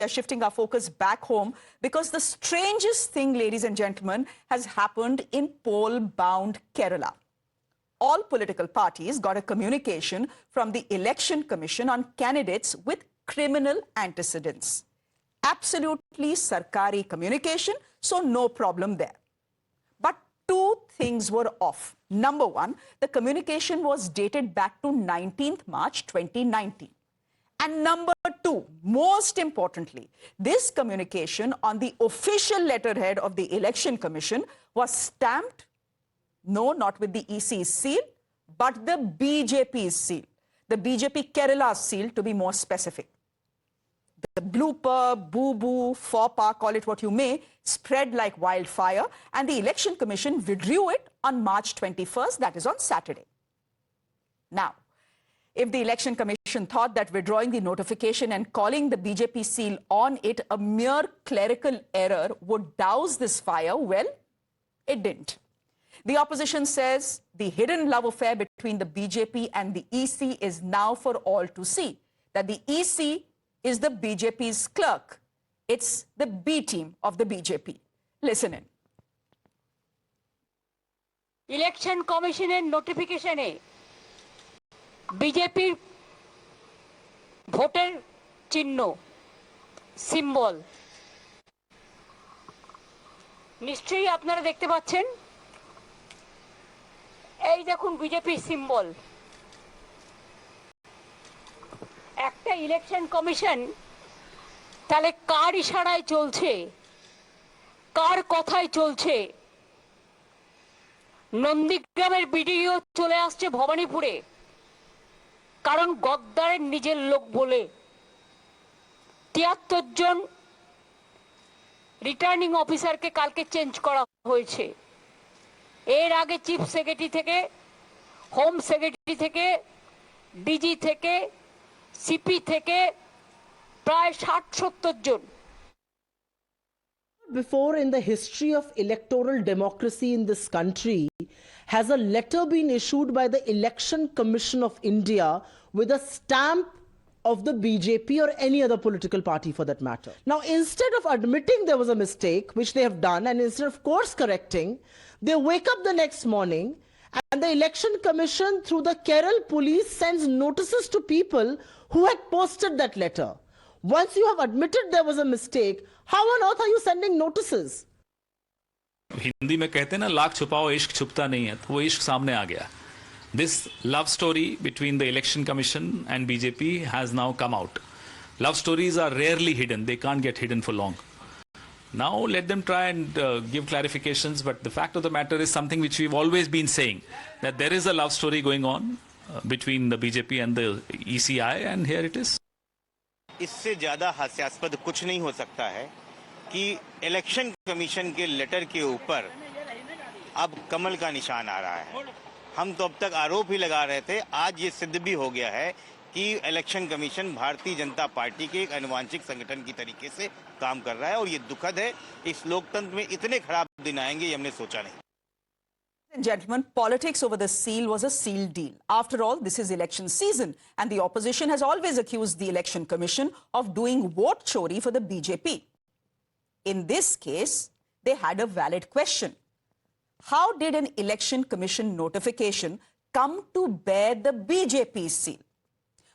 are shifting our focus back home because the strangest thing, ladies and gentlemen, has happened in poll-bound Kerala. All political parties got a communication from the Election Commission on candidates with criminal antecedents. Absolutely sarkari communication, so no problem there. But two things were off. Number one, the communication was dated back to 19th March 2019. And number two, most importantly, this communication on the official letterhead of the Election Commission was stamped, no, not with the EC's seal, but the BJP's seal, the BJP Kerala seal to be more specific. The blooper, boo-boo, faux pas, call it what you may, spread like wildfire, and the Election Commission withdrew it on March 21st, that is on Saturday. Now, if the Election Commission thought that withdrawing the notification and calling the BJP seal on it a mere clerical error would douse this fire, well, it didn't. The opposition says the hidden love affair between the BJP and the EC is now for all to see, that the EC is the BJP's clerk. It's the B team of the BJP. Listen in. Election Commission and notification BJP voter চিহ্ন symbol নিশ্চয়ই আপনারা দেখতে পাচ্ছেন এই দেখুন BJP symbol একটা election commission তাহলে কার ইশারায় চলছে কার কথায় চলছে নন্দীগ্রামের ভিডিও চলে আসছে ভবানীপুরে কারণ গদ্দারের নিজের লোক বলে ৭৩ জন রিটার্নিং অফিসারকে কালকে চেঞ্জ করা হয়েছে এর আগে চিফ সেক্রেটারি থেকে হোম সেক্রেটারি থেকে ডিজি থেকে সিপি থেকে প্রায় ৬০-৭০ জন Before in the history of electoral democracy in this country has a letter been issued by the Election Commission of India with a stamp of the BJP or any other political party for that matter. Now, instead of admitting there was a mistake, which they have done, and instead of course correcting, they wake up the next morning and the Election Commission through the Kerala police sends notices to people who had posted that letter. Once you have admitted there was a mistake, how on earth are you sending notices? Hindi में कहते हैं ना लाख छुपाओ इश्क छुपता नहीं है तो वो इश्क सामने आ गया This love story between the Election Commission and BJP has now come out. Love stories are rarely hidden. They can't get hidden for long. Now let them try and give clarifications, but the fact of the matter is something which we've always been saying, that there is a love story going on between the BJP and the ECI, and here it is. इससे ज़्यादा हास्यास्पद कुछ नहीं हो सकता है कि election commission के लेटर के ऊपर अब कमल का निशान आ रहा है हम तो अब तक आरोप ही लगा रहे थे आज ये सिद्ध भी हो गया है कि election commission Bharatiya Janata party के एक अनुवांशिक संगठन की तरीके से काम कर रहा है और ये दुखद है इस लोकतंत्र में इतने खराब दिन आएंगे ये हमने सोचा नहीं And gentlemen, politics over the seal was a seal deal. After all, this is election season, and the opposition has always accused the Election Commission of doing vote chori for the BJP. In this case, they had a valid question. How did an Election Commission notification come to bear the BJP's seal?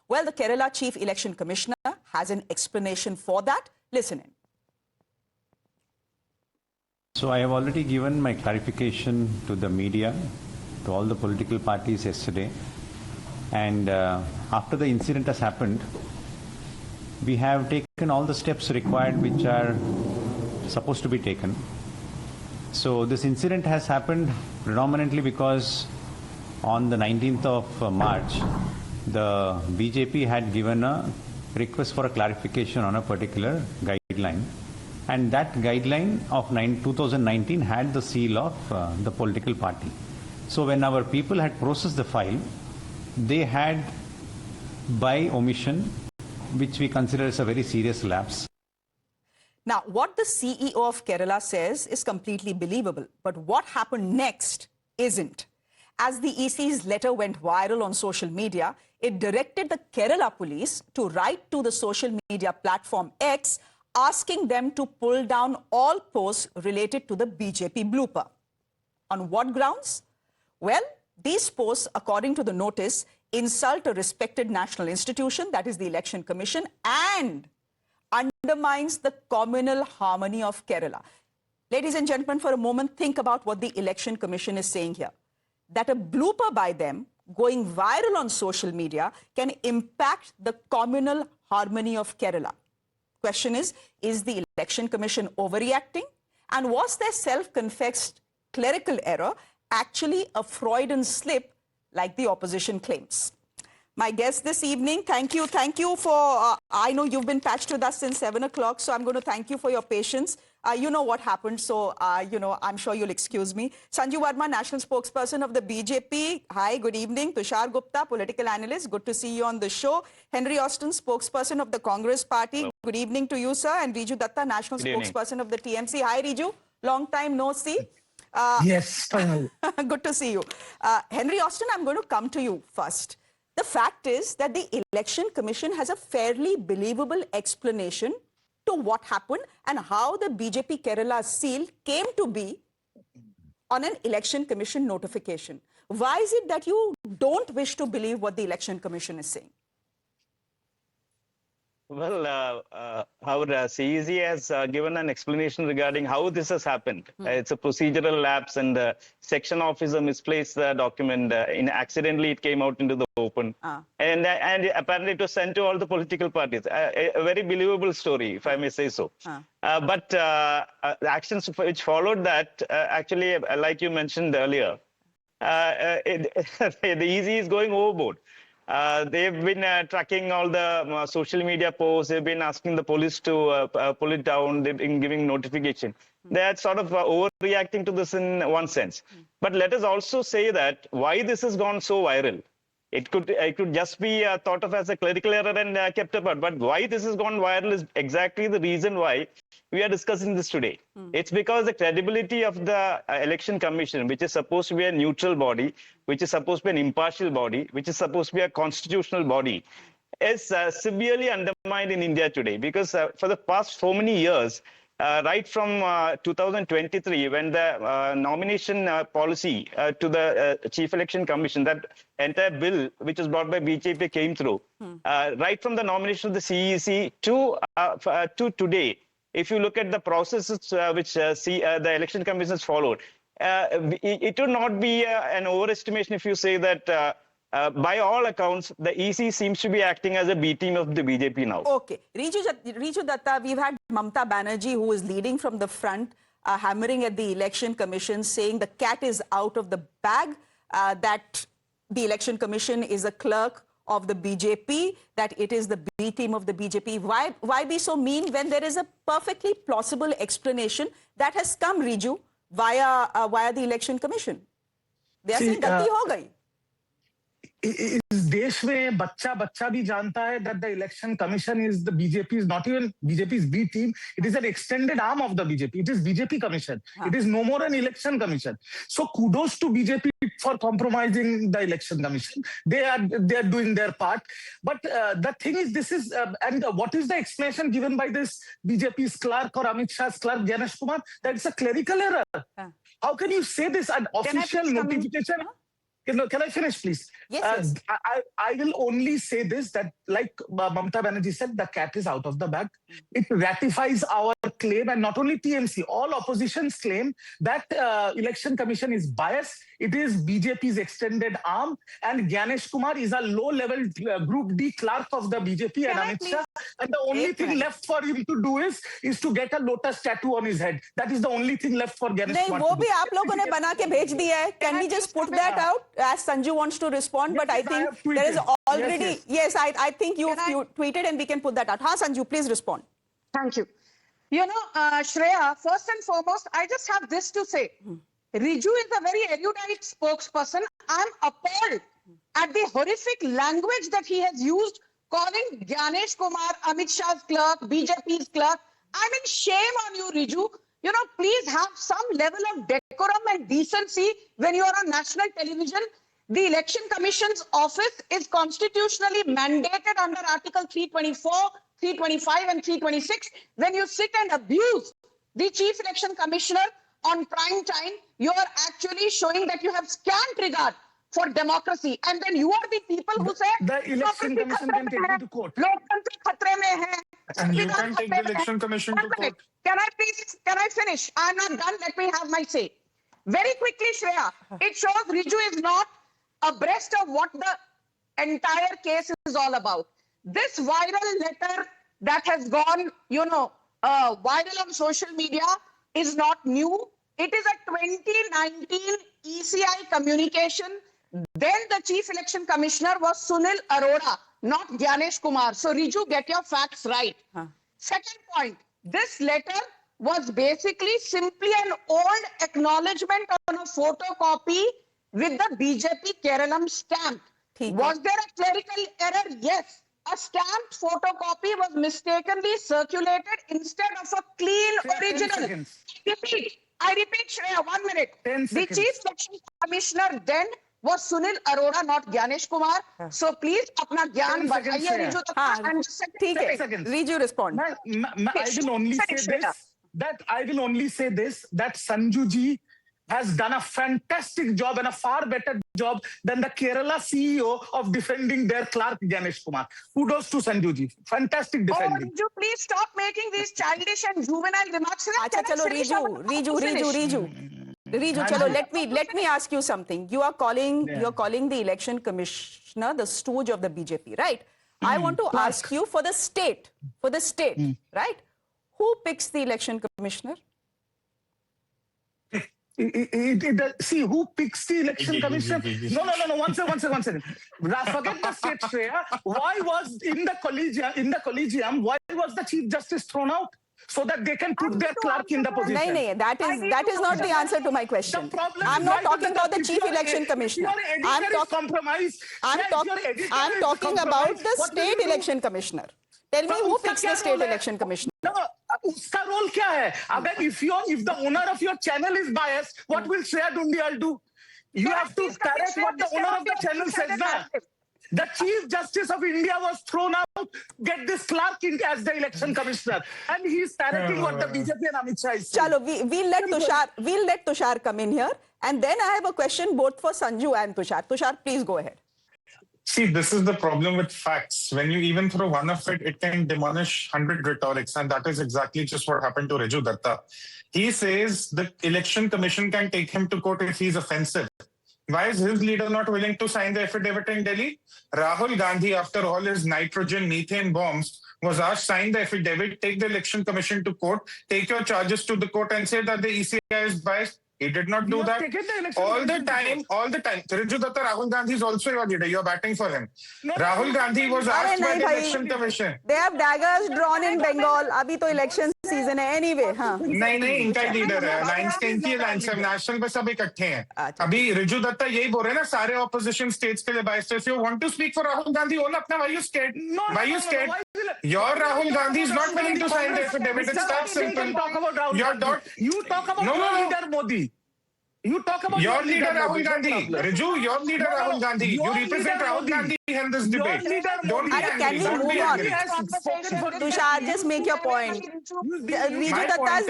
Well, the Kerala Chief Election Commissioner has an explanation for that. Listen in. So I have already given my clarification to the media, to all the political parties yesterday. And after the incident has happened, we have taken all the steps required which are supposed to be taken. So this incident has happened predominantly because on the 19th of March, the BJP had given a request for a clarification on a particular guideline. And that guideline of 2019 had the seal of the political party. So when our people had processed the file, they had by omission, which we consider as a very serious lapse. Now, what the CEO of Kerala says is completely believable, but what happened next isn't. As the EC's letter went viral on social media, it directed the Kerala police to write to the social media platform X asking them to pull down all posts related to the BJP blooper. On what grounds? Well, these posts, according to the notice, insult a respected national institution, that is the Election Commission, and undermines the communal harmony of Kerala. Ladies and gentlemen, for a moment, think about what the Election Commission is saying here. That a blooper by them going viral on social media can impact the communal harmony of Kerala. Question is the Election Commission overreacting? And was their self-confessed clerical error actually a Freudian slip like the opposition claims? My guest this evening, thank you for, I know you've been patched with us since 7 o'clock, so I'm going to thank you for your patience. You know what happened, so, I'm sure you'll excuse me. Sanju Verma, National Spokesperson of the BJP. Hi, good evening. Tushar Gupta, Political Analyst. Good to see you on the show. Henry Austin, Spokesperson of the Congress Party. Hello. Good evening to you, sir. And Riju Datta, National Spokesperson of the TMC. Hi, Riju. Long time no see. Yes, finally. Good to see you. Henry Austin, I'm going to come to you first. The fact is that the Election Commission has a fairly believable explanation to what happened and how the BJP Kerala seal came to be on an Election Commission notification. Why is it that you don't wish to believe what the Election Commission is saying? Well, our CEC has given an explanation regarding how this has happened. It's a procedural lapse, and the section officer misplaced the document. Accidentally, it came out into the open. And apparently it was sent to all the political parties. A very believable story, if I may say so. But the actions which followed that, actually, like you mentioned earlier, the ECI is going overboard. They've been tracking all the social media posts. They've been asking the police to pull it down. They've been giving notification. They're sort of overreacting to this in one sense. But let us also say that why this has gone so viral. It could just be thought of as a clerical error and kept apart. But why this has gone viral is exactly the reason why we are discussing this today. It's because the credibility of the Election Commission, which is supposed to be a neutral body, which is supposed to be an impartial body, which is supposed to be a constitutional body, is severely undermined in India today. Because for the past so many years, right from 2023, when the nomination policy to the Chief Election Commission, that entire bill which was brought by BJP came through, right from the nomination of the CEC to today, if you look at the processes which the Election Commission has followed, it would not be an overestimation if you say that by all accounts, the EC seems to be acting as a B team of the BJP now. Okay. Riju Datta, we've had Mamata Banerjee, who is leading from the front, hammering at the Election Commission, saying the cat is out of the bag, that the Election Commission is a clerk of the BJP, that it is the B team of the BJP. Why be so mean when there is a perfectly plausible explanation that has come, Riju, via the Election Commission? They are saying galti ho gayi. इस देश में बच्चा भी जानता है that the election commission is the BJP is not even BJP's B team. It is an extended arm of the BJP. It is BJP commission. It is no more an election commission. So kudos to BJP for compromising the election commission. They are doing their part. But the thing is, this is and what is the explanation given by this BJP's clerk or Amit Shah's clerk Ganesh Kumar? That it's a clerical error. How can you say this? An official notification? Can I finish, please? Yes. I will only say this, that like Mamata Banerjee said, the cat is out of the bag. It ratifies our claim, and not only TMC, all oppositions claim that Election Commission is biased. It is BJP's extended arm, and Ganesh Kumar is a low-level Group D clerk of the BJP and Amit Shah. And the only thing left for him to do is to get a lotus tattoo on his head. That is the only thing left for Ganesh Kumar. नहीं, वो भी आप लोगों ने बना के भेज दिया है. Can we just put that out? As Sanju wants to respond, but I think there is already. Yes, I think you tweeted, and we can put that out. Haan, Sanju, please respond. Thank you. You know, Shreya, first and foremost, I just have this to say. Riju is a very erudite spokesperson. I'm appalled at the horrific language that he has used, calling Ganesh Kumar, Amit Shah's clerk, BJP's clerk. I mean, shame on you, Riju. You know, please have some level of decorum and decency when you are on national television. The Election Commission's office is constitutionally mandated under Article 324, 325 and 326, when you sit and abuse the Chief Election Commissioner on prime time, you are actually showing that you have scant regard for democracy. And then you are the people who say the election commission can take me to court. लोकतंत्र खतरे में है. And you can take the election commission to court. Can I finish? I'm not done. Let me have my say. Very quickly, Shreya, it shows Riju is not abreast of what the entire case is all about. This viral letter that has gone, viral on social media is not new. It is a 2019 ECI communication. Then the Chief Election Commissioner was Sunil Arora, not Gyanesh Kumar. So, Riju, get your facts right. Second point, this letter was basically simply an old acknowledgement on a photocopy with the BJP Keralam stamp. Was there a clerical error? Yes. A stamped photocopy was mistakenly circulated instead of a clean original. I repeat, Shreya, 1 minute. The Chief Election Commissioner then was Sunil Arora, not Gyanesh Kumar. So please, apna gyan badhaiye, Riju. Riju, respond. I will only say this, that Sanju ji has done a fantastic job and a far better job than the Kerala CEO of defending their clerk, Gyanesh Kumar. Kudos to Sanju ji. Fantastic defending. Riju, please stop making these childish and juvenile remarks. Acha, chalo, Riju, chalo, let me ask you something. You are calling the election commissioner the stooge of the BJP, right? I want to ask you for the state, right? Who picks the election commissioner? See, who picks the election commission? No. One second. Forget the state, Shreya. Why was in the collegium, why was the Chief Justice thrown out? So that they can put their clerk in the position. No, that is not the answer to my question. I'm not talking about the Chief Election Commissioner. I'm talking about the State Election Commissioner. Tell me who picks the State Election Commissioner. No, uska role kya hai? If the owner of your channel is biased, what will Shreya Dhoundial do? You have to correct what the owner of the channel says now. The Chief Justice of India was thrown out. Get this clerk in as the election commissioner, and he's parroting what the BJP and Amit Shah is saying. Chalo, we'll let Tushar come in here, and then I have a question both for Sanju and Tushar. Tushar, please go ahead. See, this is the problem with facts. When you even throw one of it can demolish 100 rhetorics, and that is exactly just what happened to Riju Datta. He says the election commission can take him to court if he's offensive. Why is his leader not willing to sign the affidavit in Delhi? Rahul Gandhi, after all his nitrogen, methane bombs, was asked, sign the affidavit, take the election commission to court, take your charges to the court and say that the ECI is biased. He did not do that. All the time. Riju Datta, Rahul Gandhi is also your leader. You are batting for him. Rahul Gandhi was asked by the election commission. They have daggers drawn in Bengal. Abhi to election season hai anyway. नहीं इनका ही leader है. Alliance के इनकी alliance है. National पे सब इकट्ठे हैं. अभी Riju Datta यही बोल रहे हैं ना सारे opposition states के लिए biased. If you want to speak for Rahul Gandhi, all अपना why you scared? Why you scared? Your Rahul Gandhi is not willing to sign the affidavit. It's that simple. You talk about leader Modi. You talk about your leader Rahul Gandhi. Riju, your leader Rahul Gandhi. You represent Rahul Gandhi in this debate. Don't be angry. Can we move on? Tushar, just make your point. Riju Datta's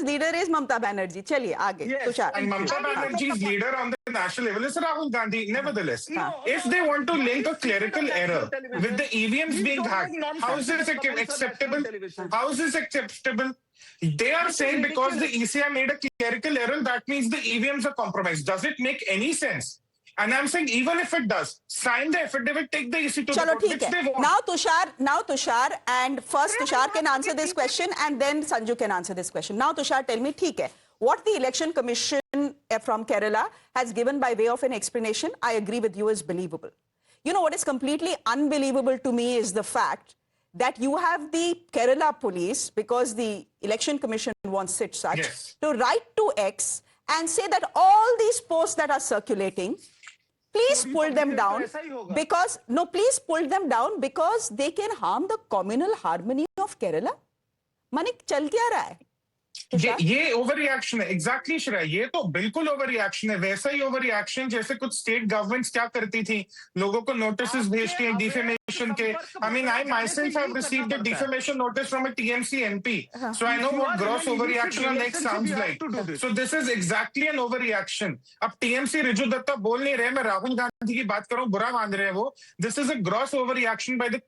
leader is Mamata Banerjee. Chaliye, aage. Tushar. And Mamata Banerjee's leader on the national level is Rahul Gandhi. Nevertheless, if they want to link a clerical error with the EVMs being hacked, how is this acceptable? How is this acceptable? They are saying because the ECI made a clerical error, that means the EVMs are compromised. Does it make any sense? And I'm saying even if it does, sign the affidavit, take the EC to the court, which they want. Now Tushar, and first Tushar can answer this question and then Sanju can answer this question. Now Tushar, tell me, theek hai, what the election commission from Kerala has given by way of an explanation, I agree with you, is believable. You know what is completely unbelievable to me is the fact that you have the Kerala police, because the election commission wants it such, to write to X and say that all these posts that are circulating, please pull them down because, please pull them down because they can harm the communal harmony of Kerala. Manik, chal kya raha hai? ये over reaction है exactly Shreya, ये तो बिल्कुल over reaction है। वैसा ही over reaction जैसे कुछ state governments क्या करती थी, लोगों को नोटिस भेजती हैं डिफेमेशन के। I mean I myself have received a defamation notice from a TMC MP, so I know what gross overreaction on next sounds like. So this is exactly an overreaction. अब TMC Riju Datta बोल नहीं रहे, मैं राहुल गांधी की बात करूं, बुरा मान रहे हैं वो। This is a gross over reaction by the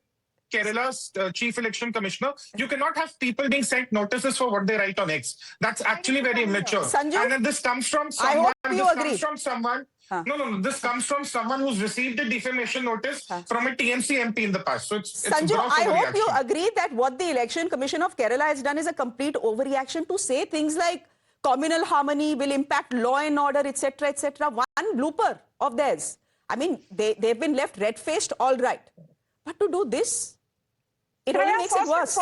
Kerala's Chief Election Commissioner. You cannot have people being sent notices for what they write on X. That's actually very immature. Sanju, and then this comes from I someone. hope you This agree. comes from someone. No. This comes from someone who's received a defamation notice from a TMC MP in the past. So it's Sanju, gross I hope overreaction. you agree that what the Election Commission of Kerala has done is a complete overreaction to say things like communal harmony will impact law and order, etc., etc. One blooper of theirs. I mean, they've been left red-faced, all right. But to do this, it only makes it worse.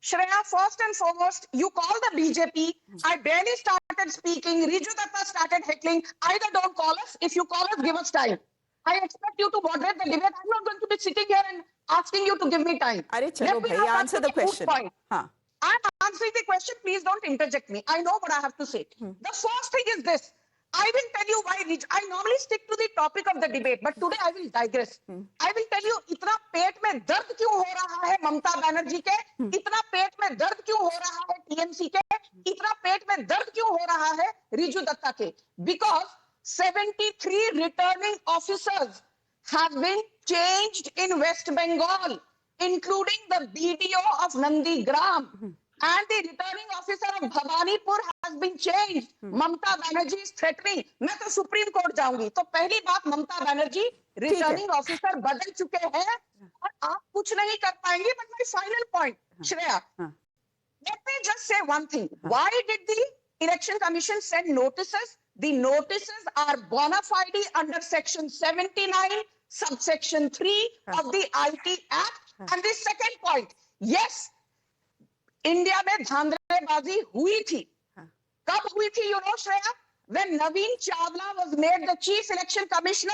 Shreya, first and foremost, you call the BJP. I barely started speaking. Riju Datta started heckling. Either don't call us. If you call us, give us time. I expect you to moderate the debate. I'm not going to be sitting here and asking you to give me time. Arey, chalo bhai, answer the question. I'm answering the question. Please don't interject me. I know what I have to say. The first thing is this. I will tell you why. I normally stick to the topic of the debate, but today I will digress. I will tell you इतना पेट में दर्द क्यों हो रहा है ममता बनर्जी के, इतना पेट में दर्द क्यों हो रहा है टीएमसी के, इतना पेट में दर्द क्यों हो रहा है रिजू दत्ता के. Because 73 returning officers have been changed in West Bengal, including the BDO of Nandigram. And the returning officer of Bhawanipur has been changed. Mamata Banerjee is threatening. मैं तो सुप्रीम कोर्ट जाऊंगी. तो पहली बात, ममता बनर्जी रिटर्निंग ऑफिसर बदल चुके हैं और आप कुछ नहीं कर पाएंगे. But my final point, Shreya, let me just say one thing. Why did the Election Commission send notices? The notices are bona fide under Section 79, subsection 3 of the IT Act. And the second point, yes, India में धांधलेबाजी हुई थी. कब हुई थी, you know, Shreya? When Naveen Chawla was made the Chief Election Commissioner,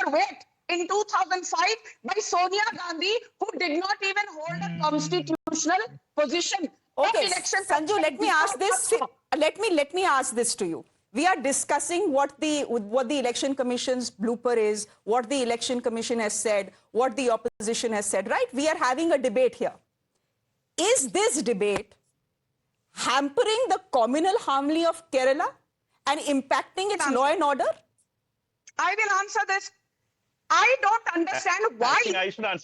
in 2005 by Sonia Gandhi, who did not even hold a constitutional position. Okay, Sanju, let me ask this. Let me ask this to you. We are discussing what the Election Commission's blooper is, what the Election Commission has said, what the opposition has said, right? We are having a debate here. Is this debate hampering the communal harmony of Kerala and impacting its law and order? I will answer this. I don't understand why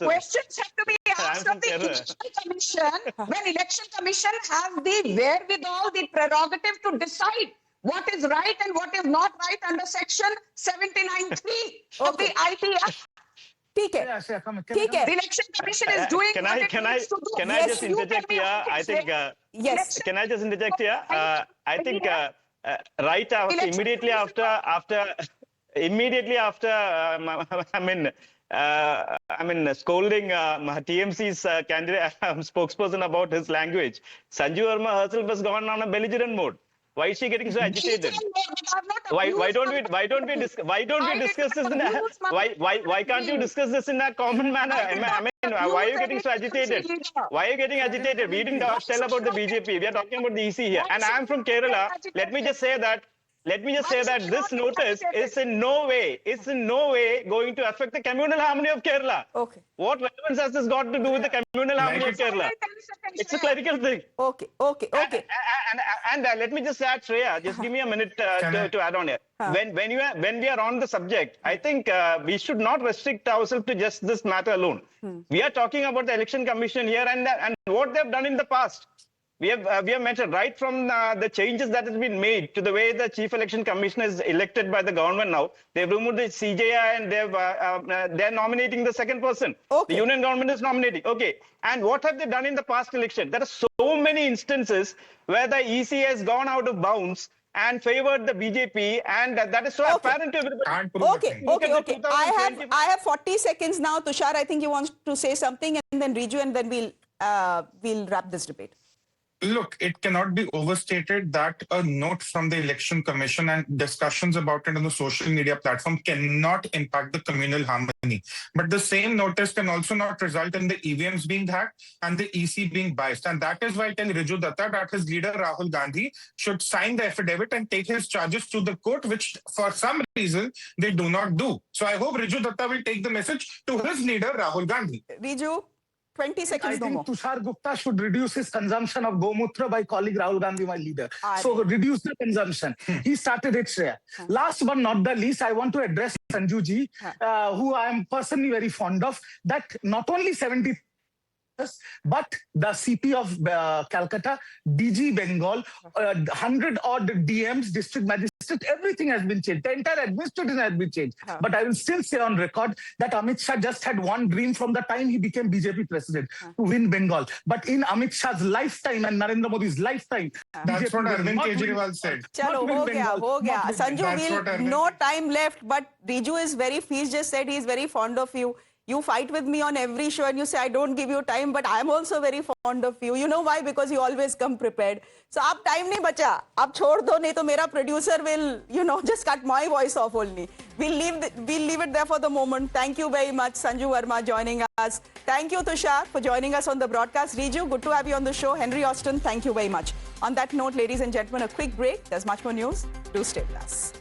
questions have to be asked of the Election Commission when Election Commission has the wherewithal, the prerogative to decide what is right and what is not right under Section 79(3) of the IT Act. ठीक है. The Election Commission is doing what it needs to do. Can I just interject here? I think. Yes. Can I just interject here? I think right after, immediately after, I mean, scolding TMC's candidate spokesperson about his language, Sanju Verma herself has gone on a belligerent mode. Why is she getting so agitated? Why don't we discuss this in a, why can't you discuss this in a common manner? I mean, why are you getting so agitated? Why are you getting agitated? We didn't tell about the BJP. We are talking about the EC here. And I am from Kerala. Let me just say that this notice is in no way going to affect the communal harmony of Kerala. Okay. What relevance has this got to do with the communal harmony of Kerala? It's a clerical thing. Okay. And let me just add, Shreya, just give me a minute to add on here. When we are on the subject, I think we should not restrict ourselves to just this matter alone. We are talking about the Election Commission here and what they've done in the past. We have mentioned right from the changes that has been made to the way the Chief Election Commissioner is elected by the government now. They've removed the CJI and they're nominating the second person. Okay. The union government is nominating. Okay. And what have they done in the past election? There are so many instances where the EC has gone out of bounds and favored the BJP, and that is so apparent to everybody. Okay. I have 40 seconds now. Tushar, I think you want to say something, and then Riju, and then we'll wrap this debate. Look, it cannot be overstated that a note from the Election Commission and discussions about it on the social media platform cannot impact the communal harmony. But the same notice can also not result in the EVMs being hacked and the EC being biased. And that is why I tell Riju Datta that his leader Rahul Gandhi should sign the affidavit and take his charges to the court, which for some reason they do not do. So I hope Riju Datta will take the message to his leader Rahul Gandhi. Riju, 20 seconds, I no think more. Tushar Gupta should reduce his consumption of Gomutra by calling Rahul Gandhi my leader. So reduce the consumption. He started it, Shreya. Last but not the least, I want to address Sanjuji, who I am personally very fond of, that not only 70 but the CP of Calcutta, DG Bengal, 100 odd DMs, district magistrate, everything has been changed. The entire administration has been changed. But I will still say on record that Amit Shah just had one dream from the time he became BJP president, to win Bengal. But in Amit Shah's lifetime and Narendra Modi's lifetime, That's BJP what will Arvind not win- Kejriwal said. Chalo, not win ho gaya. Sanju, That's what I meant. no time left, but Riju is he's just said he's very fond of you. You fight with me on every show and you say, I don't give you time, but I'm also very fond of you. You know why? Because you always come prepared. So, ab time nahi bacha. Ab chhod do, nahi to mera producer will, just cut my voice off only. We'll leave it there for the moment. Thank you very much, Sanju Verma, joining us. Thank you, Tushar, for joining us on the broadcast. Riju, good to have you on the show. Henry Austin, thank you very much. On that note, ladies and gentlemen, a quick break. There's much more news. Do stay with us.